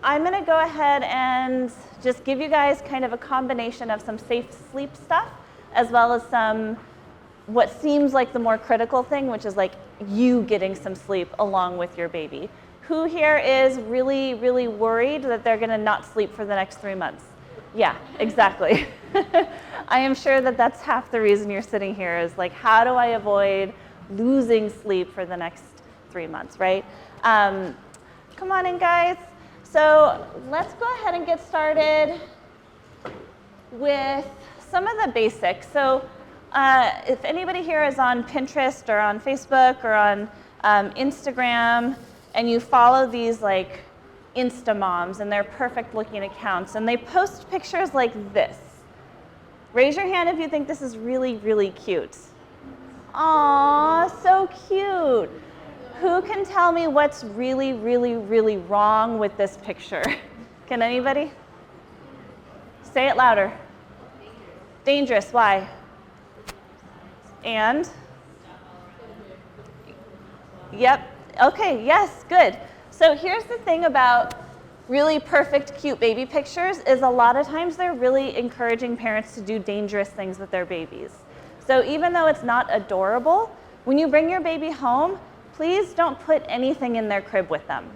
I'm going to go ahead and just give you guys kind of a combination of some safe sleep stuff, as well as some what seems like the more critical thing, which is like you getting some sleep along with your baby. Who here is really, really worried that they're going to not sleep for the next 3 months? Yeah, exactly. I am sure that that's half the reason you're sitting here, is like, how do I avoid losing sleep for the next 3 months, right? Come on in, guys. So let's go ahead and get started with some of the basics. So if anybody here is on Pinterest or on Facebook or on Instagram, and you follow these like Insta moms and they're perfect looking accounts, and they post pictures like this. Raise your hand if you think this is really, really cute. Aw, so cute. Who can tell me what's really, really, really wrong with this picture? Can anybody? Say it louder. Dangerous, why? And? Yep, okay, yes, good. So here's the thing about really perfect, cute baby pictures is a lot of times they're really encouraging parents to do dangerous things with their babies. So even though it's not adorable, when you bring your baby home, please don't put anything in their crib with them.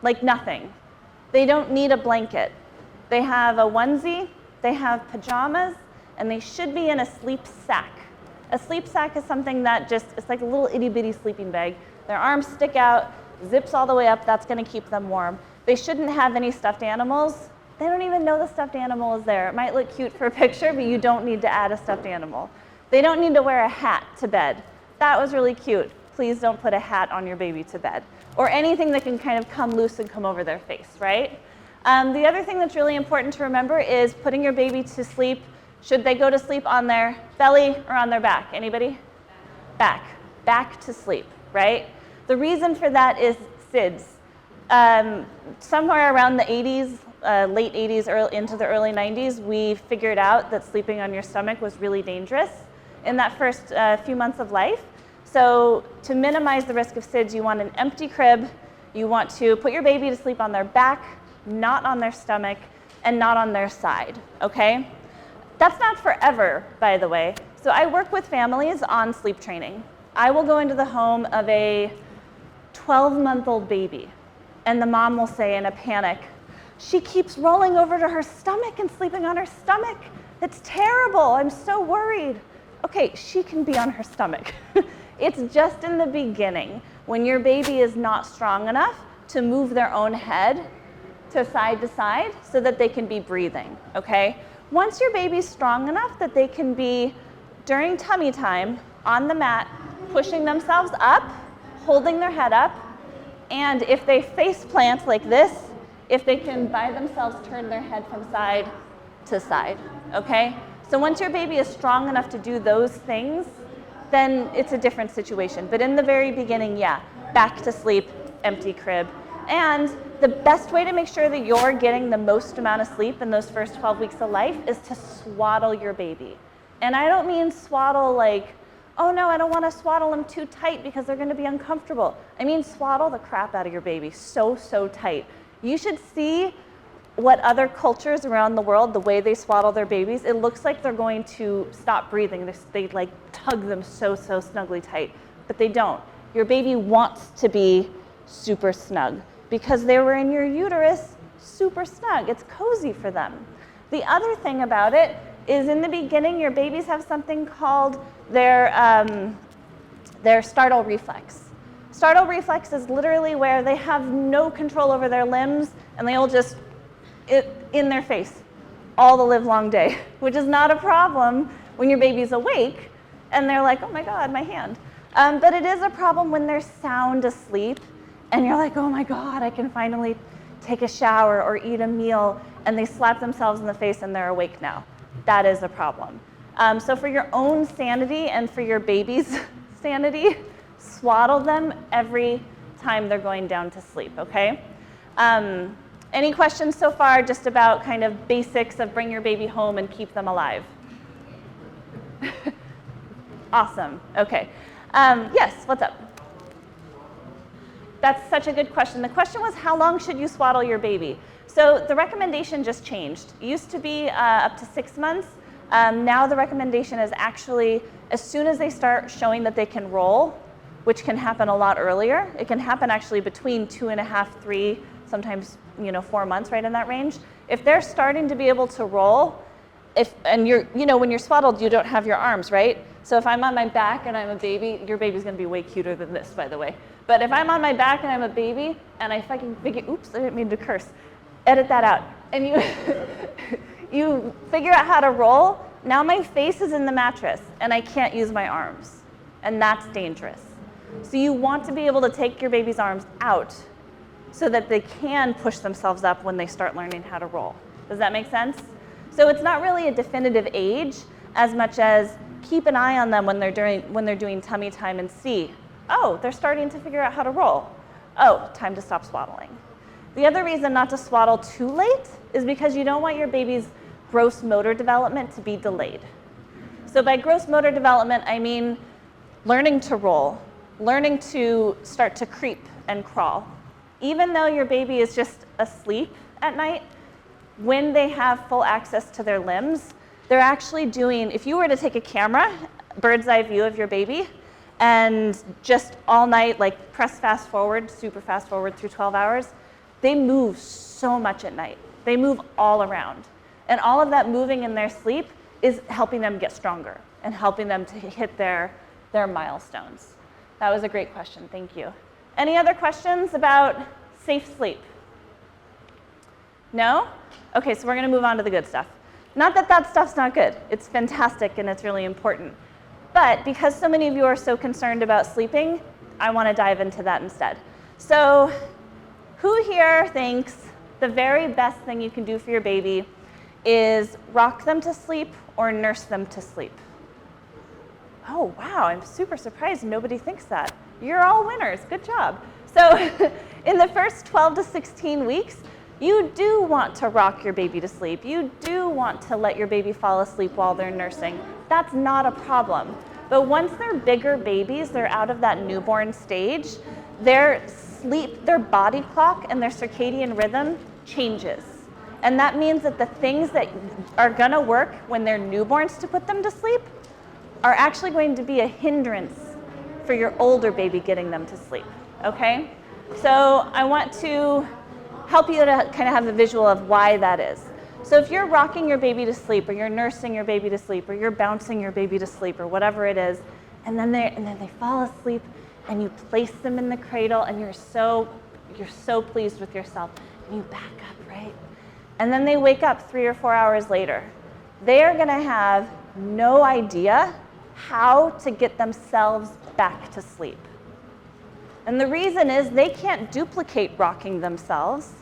Like nothing. They don't need a blanket. They have a onesie, they have pajamas, and they should be in a sleep sack. A sleep sack is something that just, it's like a little itty bitty sleeping bag. Their arms stick out, zips all the way up, that's gonna keep them warm. They shouldn't have any stuffed animals. They don't even know the stuffed animal is there. It might look cute for a picture, but you don't need to add a stuffed animal. They don't need to wear a hat to bed. That was really cute. Please don't put a hat on your baby to bed, or anything that can kind of come loose and come over their face, right? The other thing that's really important to remember is putting your baby to sleep. Should they go to sleep on their belly or on their back? Anybody? Back. Back to sleep, right? The reason for that is SIDS. Somewhere around the 80s, late 80s, into the early 90s, we figured out that sleeping on your stomach was really dangerous in that first few months of life. So to minimize the risk of SIDS, you want an empty crib. You want to put your baby to sleep on their back, not on their stomach, and not on their side, okay? That's not forever, by the way. So I work with families on sleep training. I will go into the home of a 12-month-old baby, and the mom will say in a panic, "She keeps rolling over to her stomach and sleeping on her stomach. It's terrible, I'm so worried." Okay, she can be on her stomach. It's just in the beginning, when your baby is not strong enough to move their own head to side so that they can be breathing, okay? Once your baby's strong enough that they can be, during tummy time, on the mat, pushing themselves up, holding their head up, and if they face plant like this, if they can by themselves turn their head from side to side, okay? So once your baby is strong enough to do those things, then it's a different situation. But in the very beginning, yeah, back to sleep, empty crib. And the best way to make sure that you're getting the most amount of sleep in those first 12 weeks of life is to swaddle your baby. And I don't mean swaddle like, oh no, I don't want to swaddle them too tight because they're going to be uncomfortable. I mean swaddle the crap out of your baby so tight. You should see what other cultures around the world, the way they swaddle their babies, it looks like they're going to stop breathing. They like tug them so snugly tight, but they don't. Your baby wants to be super snug because they were in your uterus super snug. It's cozy for them. The other thing about it is in the beginning, your babies have something called their startle reflex. Startle reflex is literally where they have no control over their limbs and they will just in their face all the live long day, which is not a problem when your baby's awake and they're like, oh my God, my hand. But it is a problem when they're sound asleep and you're like, oh my God, I can finally take a shower or eat a meal, and they slap themselves in the face and they're awake now. That is a problem. So for your own sanity and for your baby's sanity, swaddle them every time they're going down to sleep, okay? Any questions so far just about kind of basics of bring your baby home and keep them alive? Awesome, okay. Yes, what's up? That's such a good question. The question was, how long should you swaddle your baby? So the recommendation just changed. It used to be up to 6 months. Now the recommendation is actually as soon as they start showing that they can roll, which can happen a lot earlier. It can happen actually between 2.5, 3, sometimes 4 months, right in that range. If they're starting to be able to roll, and when you're swaddled, you don't have your arms, right? So if I'm on my back and I'm a baby, your baby's gonna be way cuter than this, by the way. But if I'm on my back and I'm a baby and I fucking figure, oops, I didn't mean to curse. Edit that out. And you, you figure out how to roll, now my face is in the mattress and I can't use my arms. And that's dangerous. So you want to be able to take your baby's arms out so that they can push themselves up when they start learning how to roll. Does that make sense? So it's not really a definitive age as much as keep an eye on them when they're doing tummy time and see, oh, they're starting to figure out how to roll. Oh, time to stop swaddling. The other reason not to swaddle too late is because you don't want your baby's gross motor development to be delayed. So by gross motor development, I mean learning to roll, learning to start to creep and crawl. Even though your baby is just asleep at night, when they have full access to their limbs, they're actually doing, if you were to take a camera, bird's eye view of your baby, and just all night, like press fast forward, super fast forward through 12 hours, they move so much at night. They move all around. And all of that moving in their sleep is helping them get stronger and helping them to hit their milestones. That was a great question, thank you. Any other questions about safe sleep? No? Okay, so we're gonna move on to the good stuff. Not that that stuff's not good. It's fantastic and it's really important. But because so many of you are so concerned about sleeping, I wanna dive into that instead. So who here thinks the very best thing you can do for your baby is rock them to sleep or nurse them to sleep? Oh, wow, I'm super surprised nobody thinks that. You're all winners, good job. So in the first 12 to 16 weeks, you do want to rock your baby to sleep. You do want to let your baby fall asleep while they're nursing. That's not a problem. But once they're bigger babies, they're out of that newborn stage, their sleep, their body clock and their circadian rhythm changes. And that means that the things that are gonna work when they're newborns to put them to sleep are actually going to be a hindrance for your older baby getting them to sleep, okay? So I want to help you to kind of have a visual of why that is. So if you're rocking your baby to sleep, or you're nursing your baby to sleep, or you're bouncing your baby to sleep, or whatever it is, and then they fall asleep, and you place them in the cradle, and you're so pleased with yourself, and you back up, right? And then they wake up 3 or 4 hours later. They are gonna have no idea how to get themselves back to sleep. And the reason is they can't duplicate rocking themselves.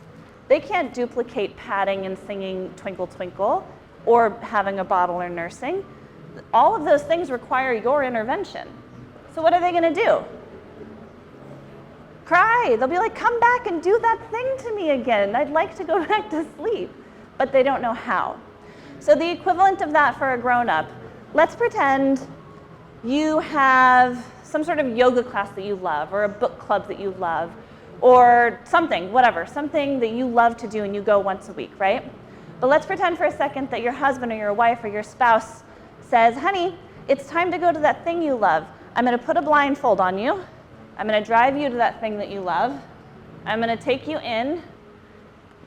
They can't duplicate patting and singing Twinkle Twinkle or having a bottle or nursing. All of those things require your intervention. So what are they gonna do? Cry. They'll be like, come back and do that thing to me again. I'd like to go back to sleep. But they don't know how. So the equivalent of that for a grown-up, let's pretend you have some sort of yoga class that you love, or a book club that you love, or something, whatever, something that you love to do and you go once a week, right? But let's pretend for a second that your husband or your wife or your spouse says, honey, it's time to go to that thing you love. I'm gonna put a blindfold on you. I'm gonna drive you to that thing that you love. I'm gonna take you in.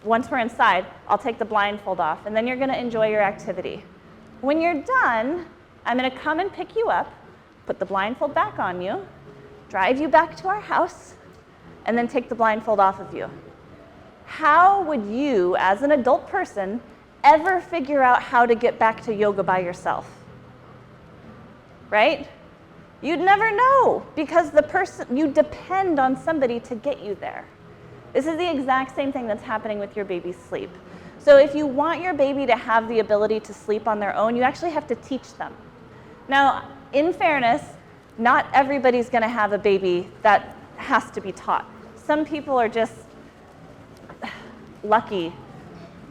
Once we're inside, I'll take the blindfold off, and then you're gonna enjoy your activity. When you're done, I'm gonna come and pick you up, put the blindfold back on you, drive you back to our house, and then take the blindfold off of you. How would you, as an adult person, ever figure out how to get back to yoga by yourself? Right? You'd never know, because you depend on somebody to get you there. This is the exact same thing that's happening with your baby's sleep. So if you want your baby to have the ability to sleep on their own, you actually have to teach them. Now, in fairness, not everybody's gonna have a baby that has to be taught. Some people are just lucky.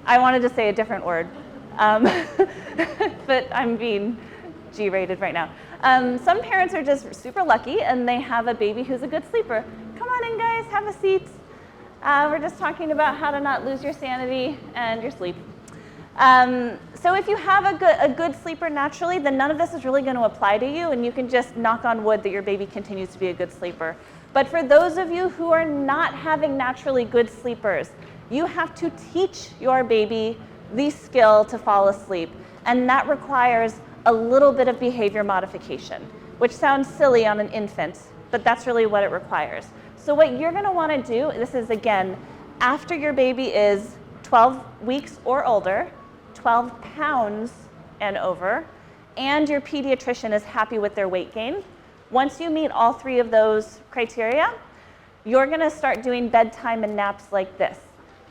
I wanted to say a different word, but I'm being G-rated right now. Some parents are just super lucky and they have a baby who's a good sleeper. Come on in, guys. guys, have a seat. We're just talking about how to not lose your sanity and your sleep. So if you have a good sleeper naturally, then none of this is really going to apply to you, and you can just knock on wood that your baby continues to be a good sleeper. But for those of you who are not having naturally good sleepers, you have to teach your baby the skill to fall asleep, and that requires a little bit of behavior modification, which sounds silly on an infant, but that's really what it requires. So what you're going to want to do, this is again, after your baby is 12 weeks or older, 12 pounds and over, and your pediatrician is happy with their weight gain. Once you meet all three of those criteria, you're going to start doing bedtime and naps like this.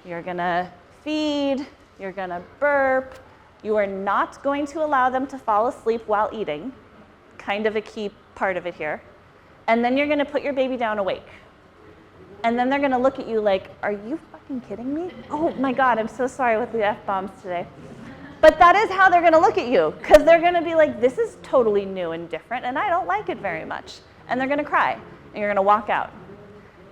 You're going to feed, you're going to burp. You are not going to allow them to fall asleep while eating, kind of a key part of it here. And then you're going to put your baby down awake. And then they're going to look at you like, are you fucking kidding me? Oh my God, I'm so sorry with the F-bombs today. But that is how they're going to look at you, because they're going to be like, this is totally new and different, and I don't like it very much. And they're going to cry, and you're going to walk out.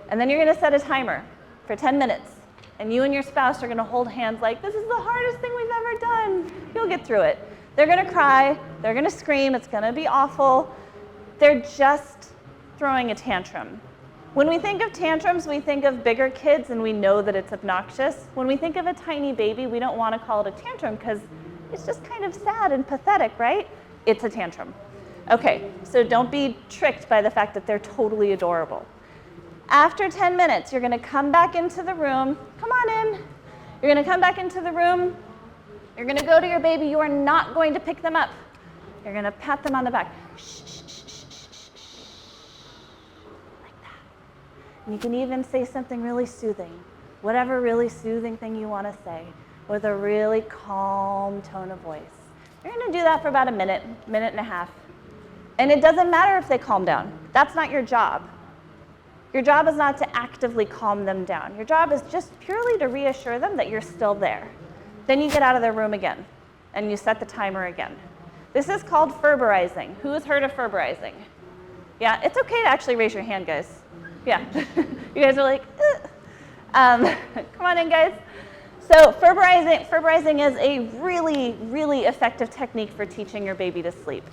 And then you're going to set a timer for 10 minutes. And you and your spouse are going to hold hands like, this is the hardest thing we've ever done. You'll get through it. They're going to cry. They're going to scream. It's going to be awful. They're just throwing a tantrum. When we think of tantrums, we think of bigger kids, and we know that it's obnoxious. When we think of a tiny baby, we don't want to call it a tantrum because it's just kind of sad and pathetic, right? It's a tantrum. Okay, so don't be tricked by the fact that they're totally adorable. After 10 minutes, you're going to come back into the room. Come on in. You're going to come back into the room. You're going to go to your baby. You are not going to pick them up. You're going to pat them on the back. Shh, shh, shh, shh, shh, shh, shh. Like that. And you can even say something really soothing, whatever really soothing thing you want to say, with a really calm tone of voice. You're going to do that for about a minute, minute and a half. And it doesn't matter if they calm down. That's not your job. Your job is not to actively calm them down. Your job is just purely to reassure them that you're still there. Then you get out of their room again, and you set the timer again. This is called Ferberizing. Who has heard of Ferberizing? Yeah, it's okay to actually raise your hand, guys. Yeah, you guys are like, come on in, guys. So Ferberizing is a really, really effective technique for teaching your baby to sleep.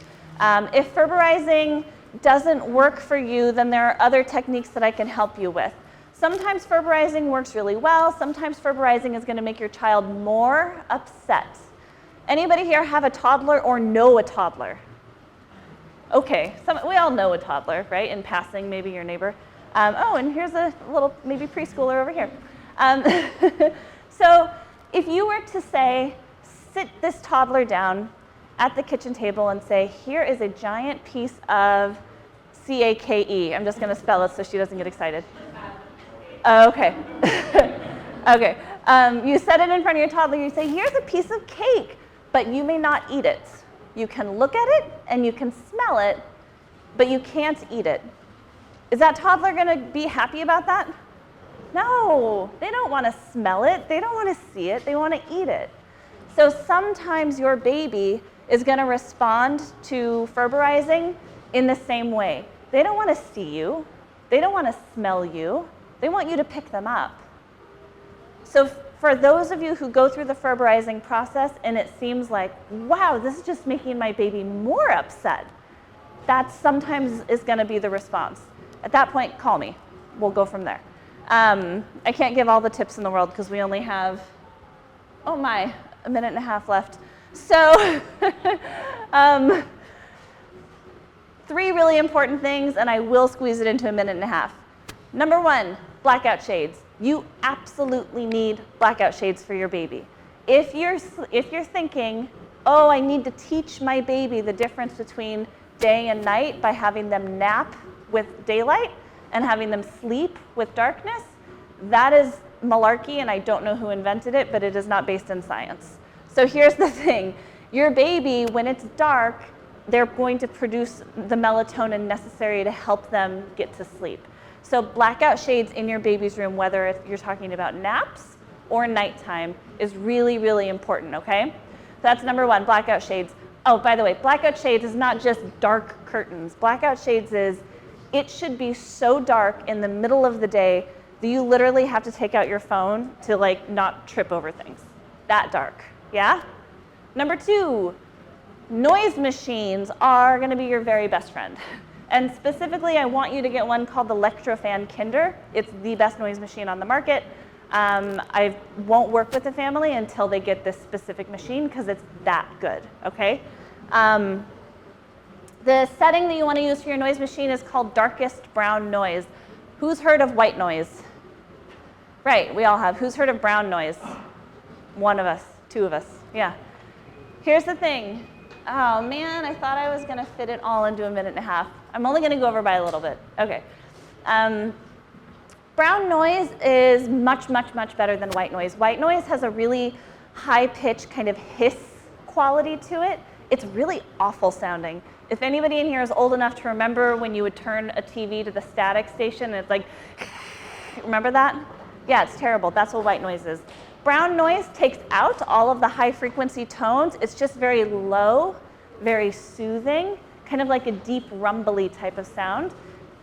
If Ferberizing doesn't work for you, then there are other techniques that I can help you with. Sometimes Ferberizing works really well. Sometimes Ferberizing is going to make your child more upset. Anybody here have a toddler or know a toddler? Okay, we all know a toddler, right? In passing, maybe your neighbor. Oh, and here's a little maybe preschooler over here. So if you were to say, sit this toddler down at the kitchen table and say, here is a giant piece of CAKE. I'm just going to spell it so she doesn't get excited. Okay. Okay. You set it in front of your toddler. You say, here's a piece of cake, but you may not eat it. You can look at it and you can smell it, but you can't eat it. Is that toddler going to be happy about that? No, they don't want to smell it. They don't want to see it. They want to eat it. So sometimes your baby is going to respond to Ferberizing in the same way. They don't want to see you. They don't want to smell you. They want you to pick them up. So for those of you who go through the Ferberizing process and it seems like, wow, this is just making my baby more upset, that sometimes is going to be the response. At that point, call me. We'll go from there. I can't give all the tips in the world because we only have, oh my, a minute and a half left. So 3 really important things, and I will squeeze it into a minute and a half. Number 1, blackout shades. You absolutely need blackout shades for your baby. If you're thinking, oh, I need to teach my baby the difference between day and night by having them nap with daylight and having them sleep with darkness, that is malarkey, and I don't know who invented it, but it is not based in science. So here's the thing. Your baby, when it's dark, they're going to produce the melatonin necessary to help them get to sleep. So blackout shades in your baby's room, whether you're talking about naps or nighttime, is really, really important, okay? So that's number 1, blackout shades. Oh, by the way, blackout shades is not just dark curtains. Blackout shades is, it should be so dark in the middle of the day that you literally have to take out your phone to like not trip over things. That dark, yeah? Number 2, noise machines are gonna be your very best friend. And specifically, I want you to get one called the LectroFan Kinder. It's the best noise machine on the market. I won't work with the family until they get this specific machine because it's that good, okay? The setting that you want to use for your noise machine is called darkest brown noise. Who's heard of white noise? Right, we all have. Who's heard of brown noise? One of us, 2 of us, yeah. Here's the thing. Oh man, I thought I was gonna fit it all into a minute and a half. I'm only gonna go over by a little bit, okay. Brown noise is much, much, much better than white noise. White noise has a really high-pitched kind of hiss quality to it. It's really awful sounding. If anybody in here is old enough to remember when you would turn a TV to the static station and it's like, remember that? Yeah, it's terrible. That's what white noise is. Brown noise takes out all of the high frequency tones. It's just very low, very soothing, kind of like a deep rumbly type of sound.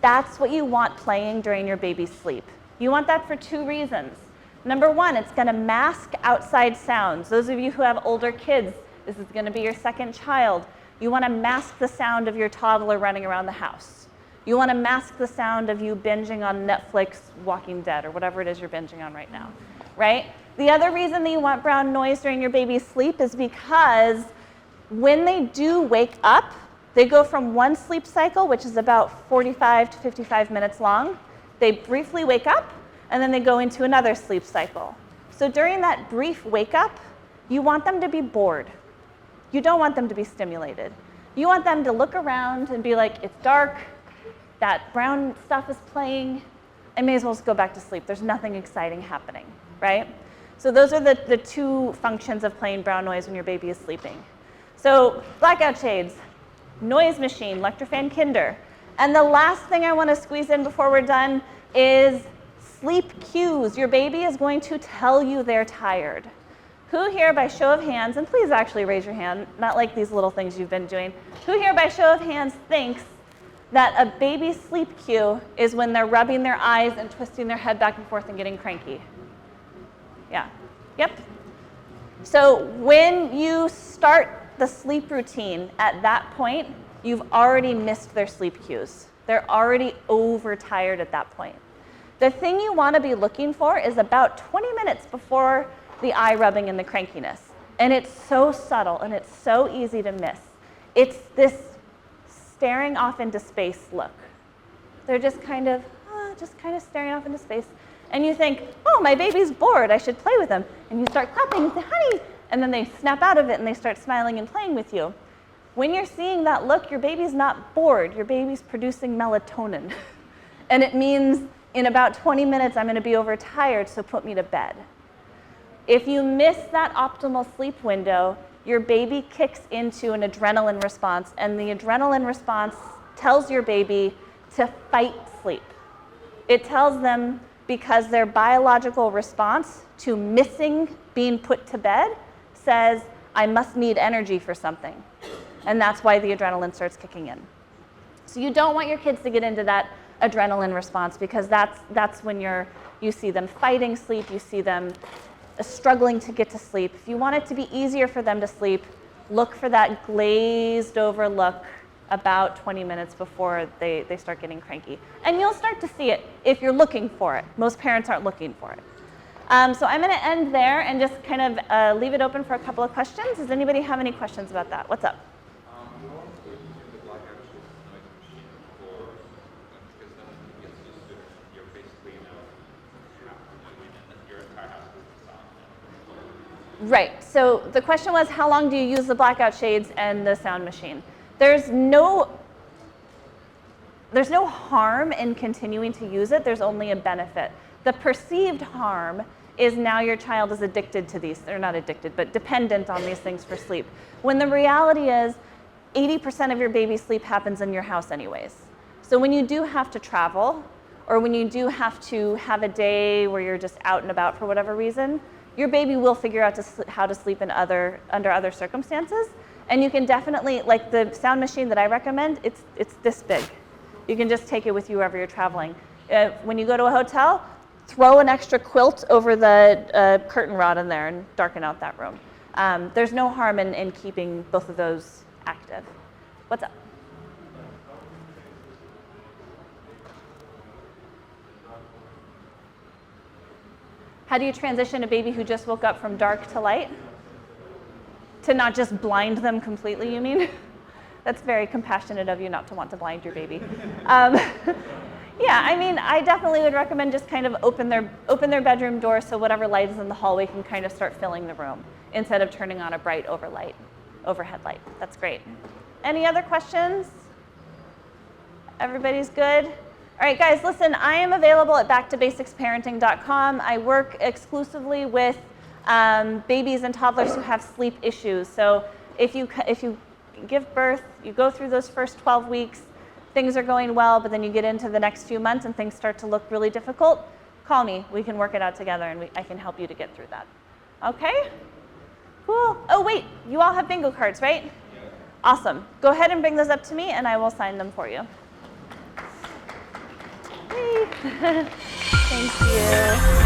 That's what you want playing during your baby's sleep. You want that for 2 reasons. Number 1, it's gonna mask outside sounds. Those of you who have older kids, this is gonna be your second child. You wanna mask the sound of your toddler running around the house. You wanna mask the sound of you binging on Netflix, Walking Dead, or whatever it is you're binging on right now, right? The other reason that you want brown noise during your baby's sleep is because when they do wake up, they go from one sleep cycle, which is about 45 to 55 minutes long. They briefly wake up, and then they go into another sleep cycle. So during that brief wake up, you want them to be bored. You don't want them to be stimulated. You want them to look around and be like, it's dark, that brown stuff is playing, I may as well just go back to sleep. There's nothing exciting happening, right? So those are the 2 functions of playing brown noise when your baby is sleeping. So blackout shades, noise machine, LectroFan Kinder. And the last thing I want to squeeze in before we're done is sleep cues. Your baby is going to tell you they're tired. Who here by show of hands, and please actually raise your hand, not like these little things you've been doing, who here by show of hands thinks that a baby's sleep cue is when they're rubbing their eyes and twisting their head back and forth and getting cranky? Yeah, yep. So when you start the sleep routine at that point, you've already missed their sleep cues. They're already overtired at that point. The thing you want to be looking for is about 20 minutes before the eye rubbing and the crankiness. And it's so subtle and it's so easy to miss. It's this staring off into space look. They're just kind of staring off into space. And you think, oh, my baby's bored, I should play with him. And you start clapping and say, honey, and then they snap out of it and they start smiling and playing with you. When you're seeing that look, your baby's not bored, your baby's producing melatonin. And it means in about 20 minutes, I'm gonna be overtired, so put me to bed. If you miss that optimal sleep window, your baby kicks into an adrenaline response, and the adrenaline response tells your baby to fight sleep. It tells them because their biological response to missing being put to bed says, I must need energy for something. And that's why the adrenaline starts kicking in. So you don't want your kids to get into that adrenaline response because that's when you see them fighting sleep, you see them struggling to get to sleep. If you want it to be easier for them to sleep, look for that glazed over look about 20 minutes before they start getting cranky. And you'll start to see it if you're looking for it. Most parents aren't looking for it. So I'm gonna end there and just kind of leave it open for a couple of questions. Does anybody have any questions about that? What's up? Right, so the question was, how long do you use the blackout shades and the sound machine? There's no harm in continuing to use it, there's only a benefit. The perceived harm is now your child is addicted to these, they're not addicted, but dependent on these things for sleep. When the reality is 80% of your baby's sleep happens in your house anyways. So when you do have to travel, or when you do have to have a day where you're just out and about for whatever reason, your baby will figure out how to sleep under other circumstances. And you can definitely, like the sound machine that I recommend, it's this big. You can just take it with you wherever you're traveling. When you go to a hotel, throw an extra quilt over the curtain rod in there and darken out that room. There's no harm in keeping both of those active. What's up? How do you transition a baby who just woke up from dark to light? To not just blind them completely, you mean? That's very compassionate of you not to want to blind your baby. Yeah, I mean, I definitely would recommend just kind of open their bedroom door so whatever light is in the hallway can kind of start filling the room instead of turning on a bright overhead light. That's great. Any other questions? Everybody's good? All right, guys, listen, I am available at backtobasicsparenting.com. I work exclusively with babies and toddlers who have sleep issues. So if you give birth, you go through those first 12 weeks, things are going well, but then you get into the next few months and things start to look really difficult, call me. We can work it out together and I can help you to get through that. Okay? Cool. Oh, wait, you all have bingo cards, right? Yeah. Awesome. Go ahead and bring those up to me and I will sign them for you. Thank you.